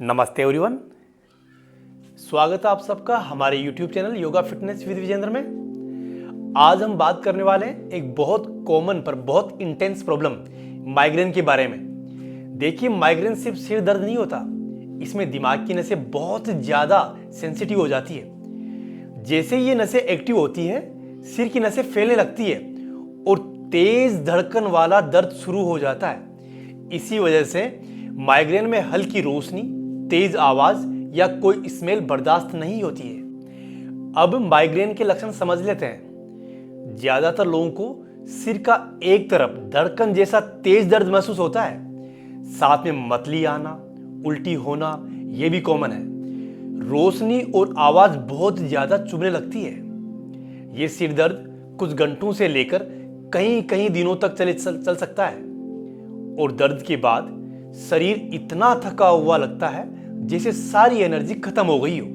नमस्ते एवरीवन, स्वागत है आप सबका हमारे YouTube channel yoga fitness with Vijendra में। आज हम बात करने वाले हैं एक बहुत कॉमन पर बहुत इंटेंस प्रॉब्लम माइग्रेन के बारे में। देखिए, माइग्रेन सिर्फ सिर दर्द नहीं होता, इसमें दिमाग की नसें बहुत ज़्यादा सेंसिटिव हो जाती है। जैसे ये नसें एक्टिव होती है, सिर की नसें फैलने लगती है और तेज धड़कन वाला दर्द शुरू हो जाता है। इसी वजह से माइग्रेन में हल्की रोशनी, तेज आवाज या कोई स्मेल बर्दाश्त नहीं होती है। अब माइग्रेन के लक्षण समझ लेते हैं। ज्यादातर लोगों को सिर का एक तरफ धड़कन जैसा तेज दर्द महसूस होता है, साथ में मतली आना, उल्टी होना यह भी कॉमन है। रोशनी और आवाज बहुत ज्यादा चुभने लगती है। यह सिर दर्द कुछ घंटों से लेकर कहीं कहीं दिनों तक चल सकता है और दर्द के बाद शरीर इतना थका हुआ लगता है जैसे सारी एनर्जी खत्म हो गई हो।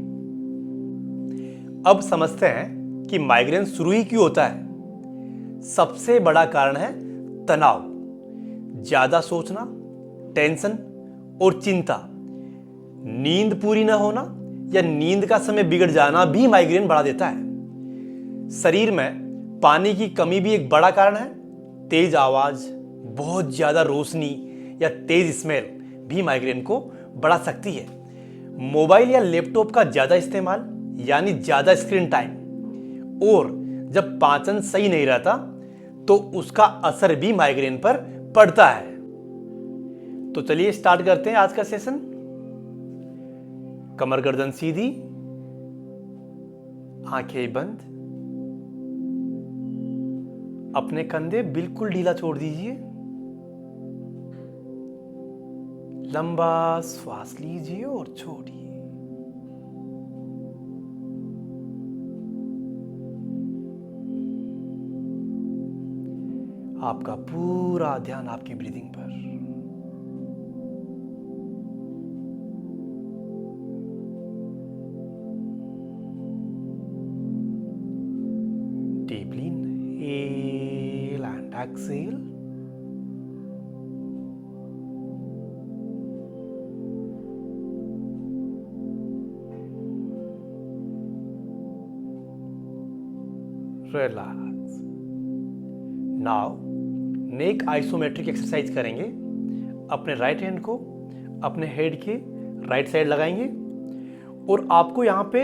अब समझते हैं कि माइग्रेन शुरू ही क्यों होता है। सबसे बड़ा कारण है तनाव, ज्यादा सोचना, टेंशन और चिंता। नींद पूरी ना होना या नींद का समय बिगड़ जाना भी माइग्रेन बढ़ा देता है। शरीर में पानी की कमी भी एक बड़ा कारण है। तेज आवाज, बहुत ज्यादा रोशनी या तेज स्मेल भी माइग्रेन को बढ़ा सकती है। मोबाइल या लैपटॉप का ज्यादा इस्तेमाल यानी ज्यादा स्क्रीन टाइम और जब पाचन सही नहीं रहता तो उसका असर भी माइग्रेन पर पड़ता है। तो चलिए स्टार्ट करते हैं आज का सेशन। कमर गर्दन सीधी, आंखें बंद, अपने कंधे बिल्कुल ढीला छोड़ दीजिए। लंबा श्वास लीजिए और छोड़िए। आपका पूरा ध्यान आपकी ब्रीदिंग पर। Deeply inhale and exhale. Relax. Now neck isometric exercise करेंगे। अपने राइट हैंड को अपने हेड के राइट साइड लगाएंगे और आपको यहां पे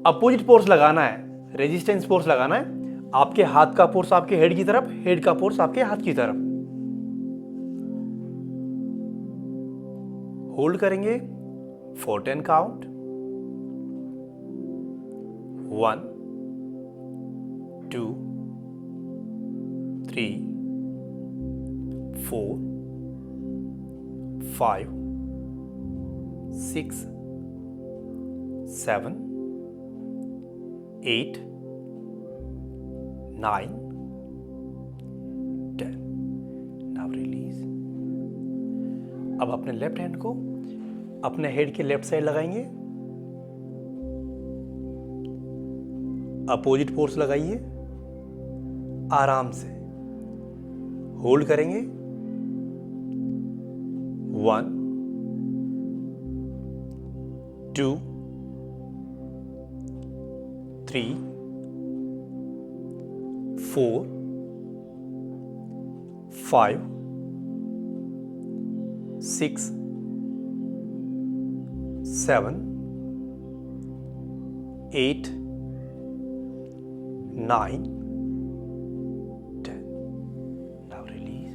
अपोजिट फोर्स लगाना है, रेजिस्टेंस फोर्स लगाना है। आपके हाथ का फोर्स आपके हेड की तरफ, हेड का फोर्स आपके हाथ की तरफ। होल्ड करेंगे फॉर 10 काउंट। 1 2 3 4 5 6 7 8 9 10। Now release. अब अपने लेफ्ट हैंड को अपने हेड के लेफ्ट साइड लगाएंगे। अपोजिट फोर्स लगाइए, आराम से होल्ड करेंगे। 1 2 3 4 5 6 7 8 9 10। Now release.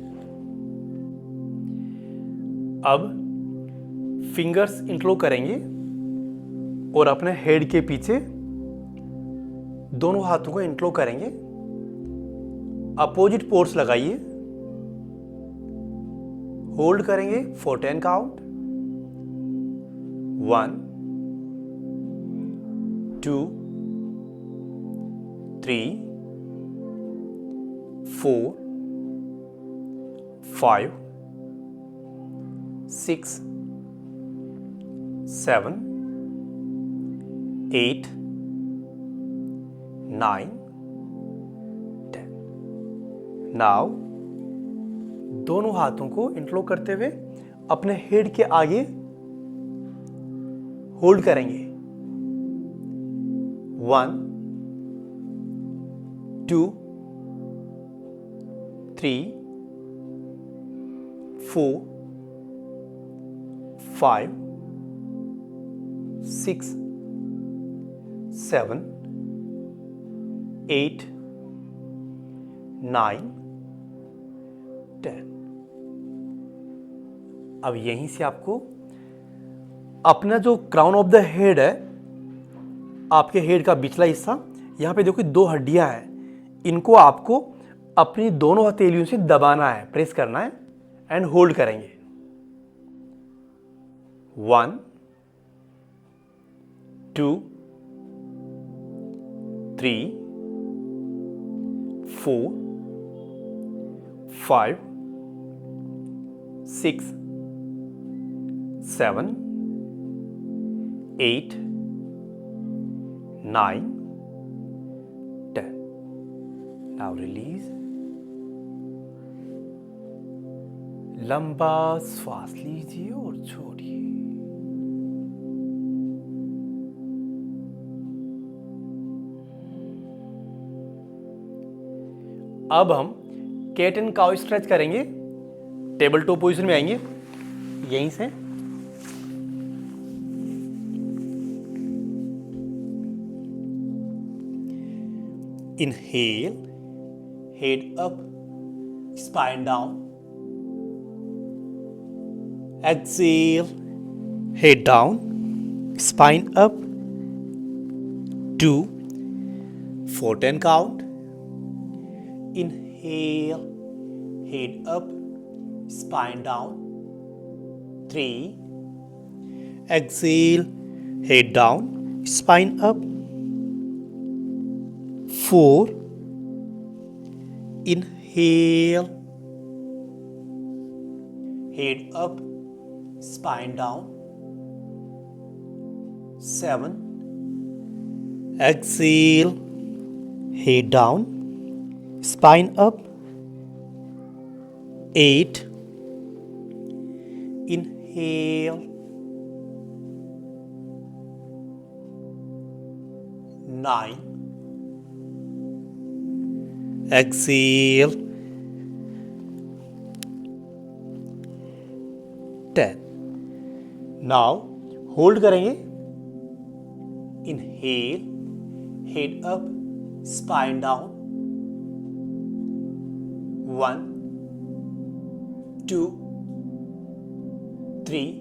अब फिंगर्स इंटरलॉक करेंगे और अपने हेड के पीछे दोनों हाथों को इंटरलॉक करेंगे। अपोजिट फोर्स लगाइए। होल्ड करेंगे फॉर 10 काउंट। 1 2 3 4 5 6 7 8 9 10। नाउ दोनों हाथों को इंटरलॉक करते हुए अपने हेड के आगे होल्ड करेंगे। 1 2 3 4 5 6 7 8 9 10। अब यहीं से आपको अपना जो क्राउन ऑफ द हेड है, आपके हेड का पिछला हिस्सा, यहां पे देखो 2 हड्डियां हैं, इनको आपको अपनी दोनों हथेलियों से दबाना है, प्रेस करना है एंड होल्ड करेंगे। 1 2 3 4 5 6 7 8 9 10। Now release. लंबा श्वास लीजिए और छोड़िए। अब हम कैट एंड काउ स्ट्रेच करेंगे। टेबल टॉप पोजीशन में आएंगे, यहीं से inhale, head up, spine down. Exhale, head down, spine up. 2 for 10 count. Inhale, head up, spine down. 3. Exhale, head down, spine up. 4. Inhale, head up, spine down. 7. Exhale, head down, spine up. 8. Inhale. 9. Exhale. 10. Now hold करेंगे। Inhale, head up, spine down. 1 2 3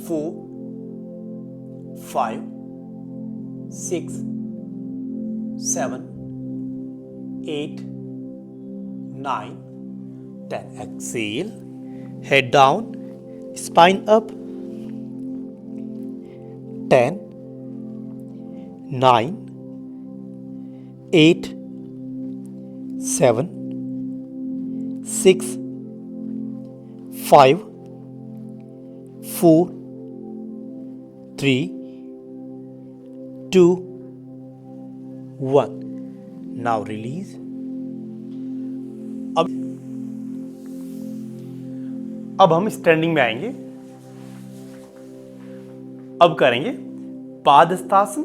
4 5 6 7 8 9 10. Exhale, head down, spine up. 10 9 8 7 6 5 4 3 2 1. Now release. अब हम standing में आएंगे। अब करेंगे पादहस्तासन।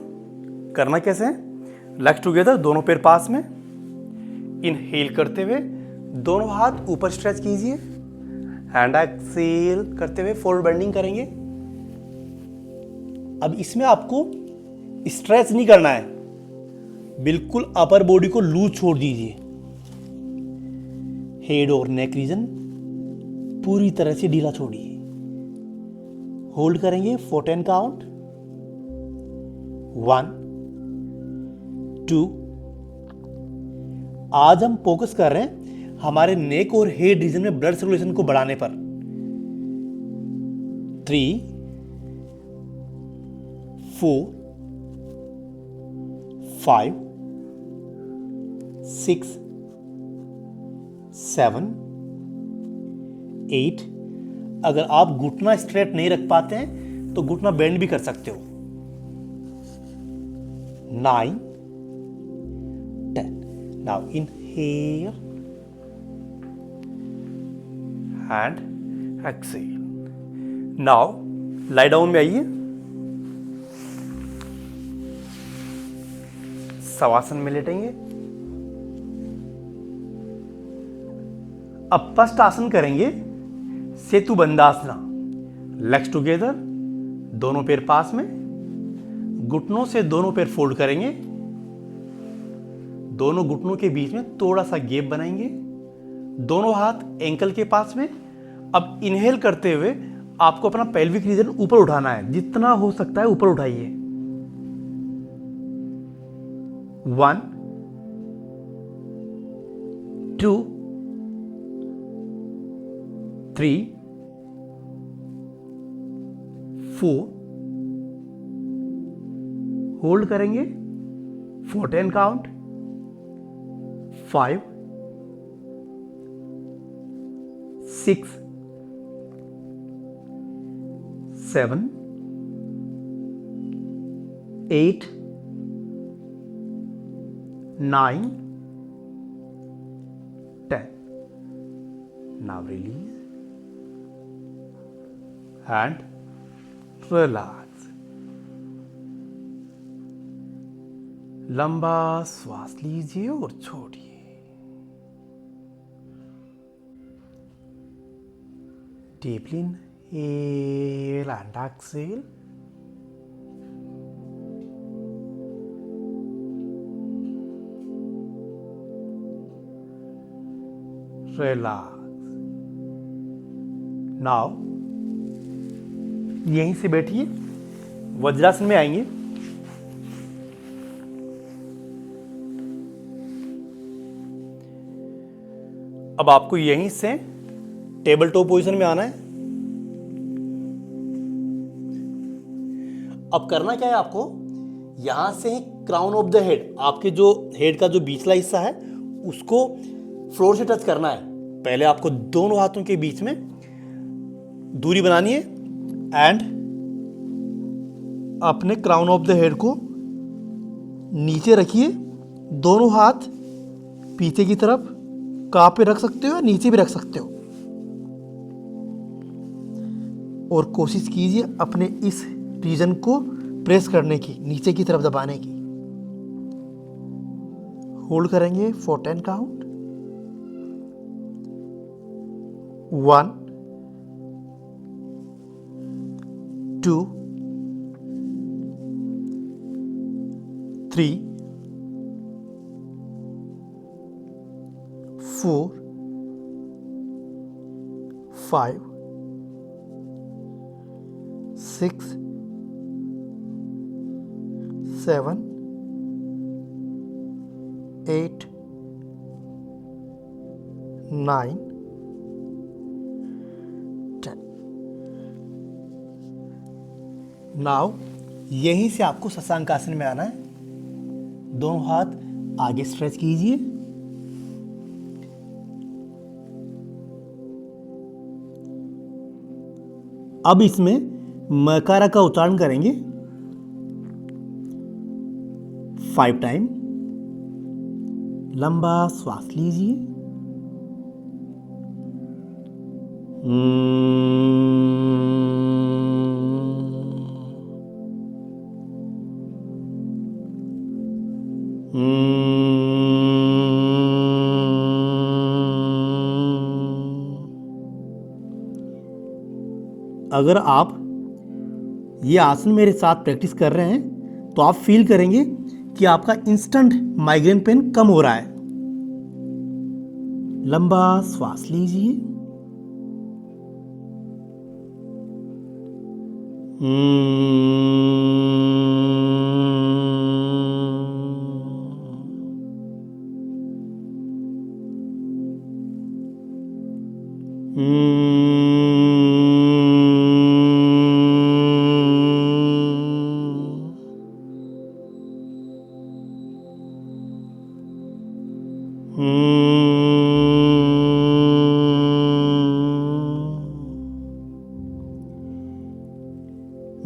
करना कैसे है? लेग्स टुगेदर, दोनों पैर पास में। इनहेल करते हुए दोनों हाथ ऊपर स्ट्रेच कीजिए एंड एक्सेल करते हुए फॉरवर्ड बेंडिंग करेंगे। अब इसमें आपको स्ट्रेच नहीं करना है, बिल्कुल अपर बॉडी को लूज छोड़ दीजिए। हेड और नेक रीजन पूरी तरह से ढीला छोड़िए। होल्ड करेंगे फॉर 10 काउंट। 1 2। आज हम फोकस कर रहे हैं हमारे नेक और हेड रीजन में ब्लड सर्कुलेशन को बढ़ाने पर। 3 4 5 6 7 8। अगर आप घुटना स्ट्रेट नहीं रख पाते हैं तो घुटना बेंड भी कर सकते हो। 9 10। Now inhale and exhale. Now lie down में आइए, शवासन में लेटेंगे। अब फर्स्ट आसन करेंगे सेतु बंदासना। लेग्स टुगेदर, दोनों पैर पास में, घुटनों से दोनों पैर फोल्ड करेंगे, दोनों घुटनों के बीच में थोड़ा सा गैप बनाएंगे, दोनों हाथ एंकल के पास में। अब इनहेल करते हुए आपको अपना पेल्विक रीजन ऊपर उठाना है, जितना हो सकता है ऊपर उठाइए। 1 2 3 4, होल्ड करेंगे for 10 count, 5 6 7 8 9 10. Now release and relax. लंबा श्वास लीजिए और छोड़िए। Deeply inhale and exhale. Relax. Now यहीं से बैठिए, वज्रासन में आएंगे। अब आपको यहीं से टेबल टॉप पोजीशन में आना है। अब करना क्या है आपको, यहां से ही क्राउन ऑफ द हेड, आपके जो हेड का जो बीचला हिस्सा है उसको फ्लोर से टच करना है। पहले आपको दोनों हाथों के बीच में दूरी बनानी है एंड अपने क्राउन ऑफ द हेड को नीचे रखिए। दोनों हाथ पीछे की तरफ कहाँ पे रख सकते हो या नीचे भी रख सकते हो, और कोशिश कीजिए अपने इस रीजन को प्रेस करने की, नीचे की तरफ दबाने की। होल्ड करेंगे फॉर 10 काउंट, 1 2 3 4 5 6 7 8 9 10। नाउ यहीं से आपको शशांक आसन में आना है। दोनों हाथ आगे स्ट्रेच कीजिए। अब इसमें मकारा का उच्चारण करेंगे 5 टाइम। लंबा श्वास लीजिए। अगर आप ये आसन मेरे साथ प्रैक्टिस कर रहे हैं तो आप फील करेंगे कि आपका इंस्टेंट माइग्रेन पेन कम हो रहा है। लंबा श्वास लीजिए।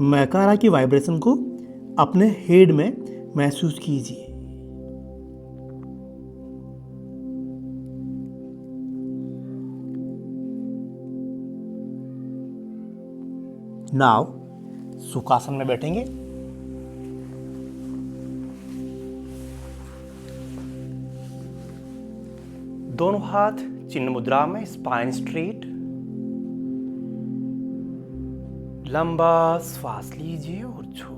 मैकारा की वाइब्रेशन को अपने हेड में महसूस कीजिए। नाउ सुखासन में बैठेंगे। दोनों हाथ चिन्ह मुद्रा में, स्पाइन स्ट्रेट। लंबा श्वास लीजिए और छोड़िए।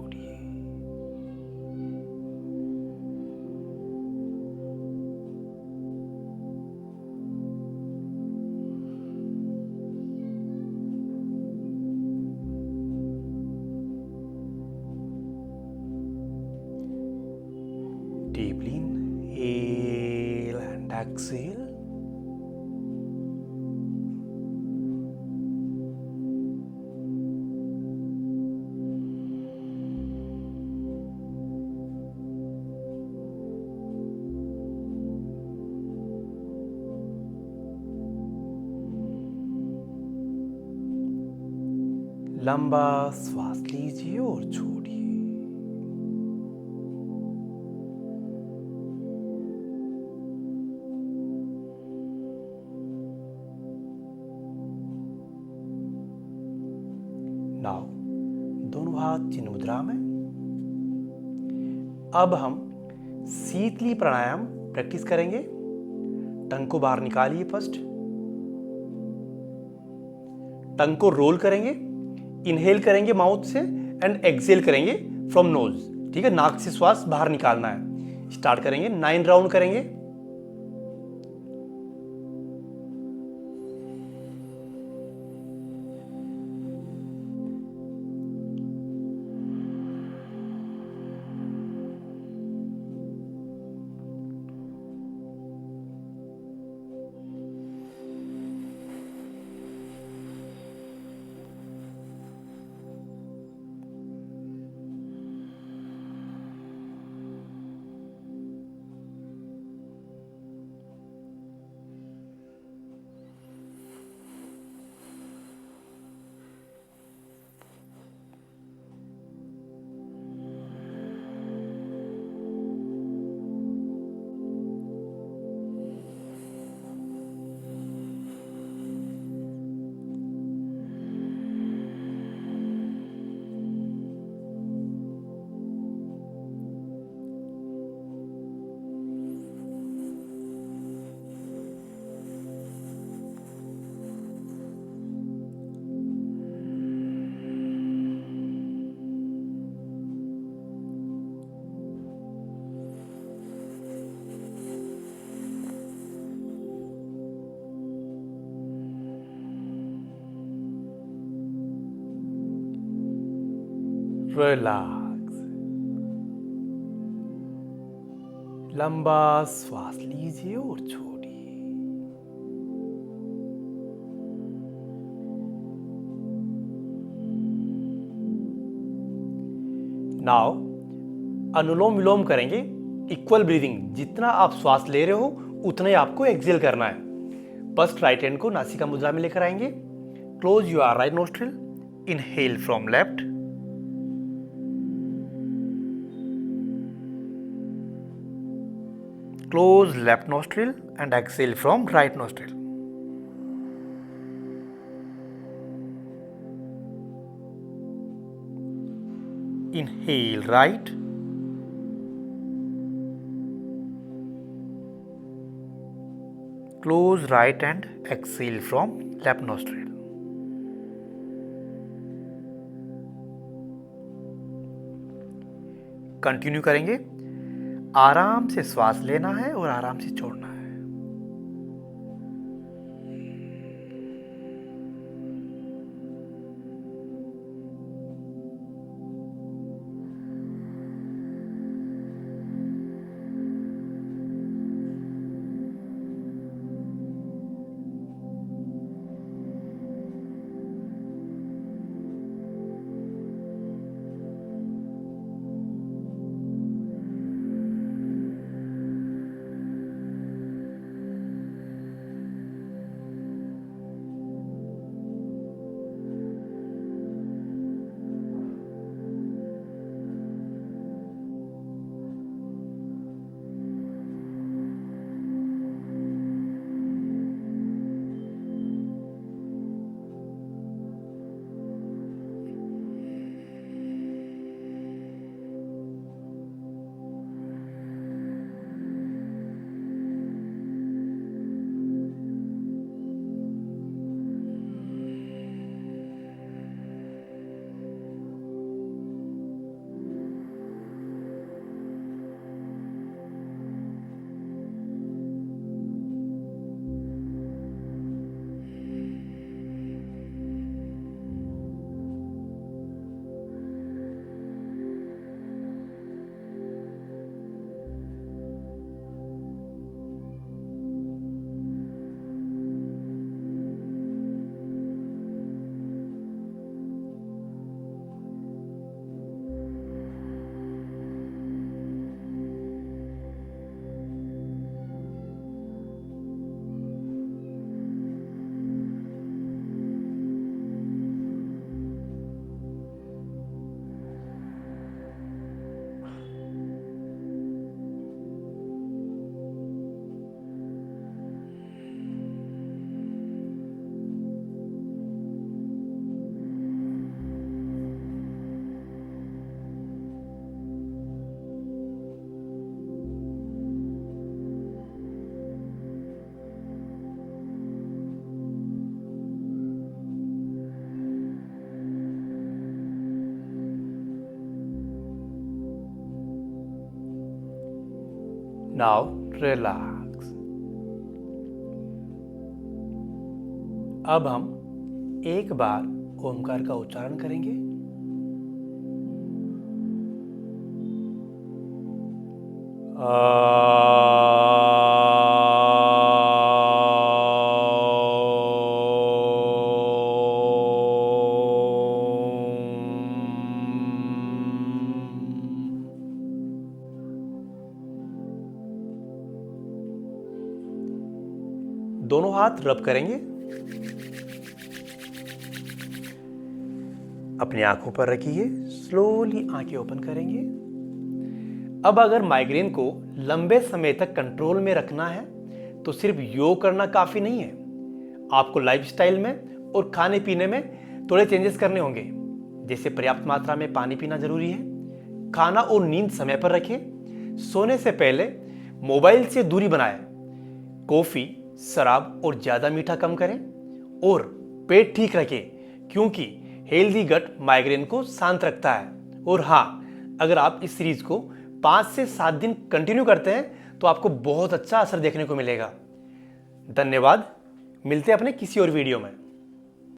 Deeply inhale and exhale. लंबा श्वास लीजिए और छोड़िए। नाउ दोनों हाथ चिन्ह मुद्रा में। अब हम शीतली प्राणायाम प्रैक्टिस करेंगे। टंग को बाहर निकालिए फर्स्ट। टंग को रोल करेंगे, इनहेल करेंगे माउथ से एंड एक्सेल करेंगे फ्रॉम नोज। ठीक है, नाक से श्वास बाहर निकालना है। स्टार्ट करेंगे, 9 राउंड करेंगे। रिलैक्स। लंबा श्वास लीजिए और छोड़िए। नाउ अनुलोम विलोम करेंगे। इक्वल ब्रीदिंग, जितना आप श्वास ले रहे हो उतना ही आपको एक्सेल करना है। फर्स्ट राइट हैंड को नासिका मुद्रा में लेकर आएंगे। Close your right nostril, inhale from left, close left nostril and exhale from right nostril. Inhale right, close right and exhale from left nostril. Continue करेंगे। आराम से श्वास लेना है और आराम से छोड़ना है। Now relax. अब हम एक बार ओमकार का उच्चारण करेंगे। दोनों हाथ रब करेंगे, अपनी आंखों पर रखिए, स्लोली आंखें ओपन करेंगे। अब अगर माइग्रेन को लंबे समय तक कंट्रोल में रखना है तो सिर्फ योग करना काफी नहीं है, आपको लाइफस्टाइल में और खाने पीने में थोड़े चेंजेस करने होंगे। जैसे पर्याप्त मात्रा में पानी पीना जरूरी है, खाना और नींद समय पर रखें, सोने से पहले मोबाइल से दूरी बनाएं, कॉफी, शराब और ज्यादा मीठा कम करें और पेट ठीक रखें क्योंकि हेल्दी गट माइग्रेन को शांत रखता है। और हाँ, अगर आप इस सीरीज को 5 से 7 दिन कंटिन्यू करते हैं तो आपको बहुत अच्छा असर देखने को मिलेगा। धन्यवाद, मिलते हैं अपने किसी और वीडियो में।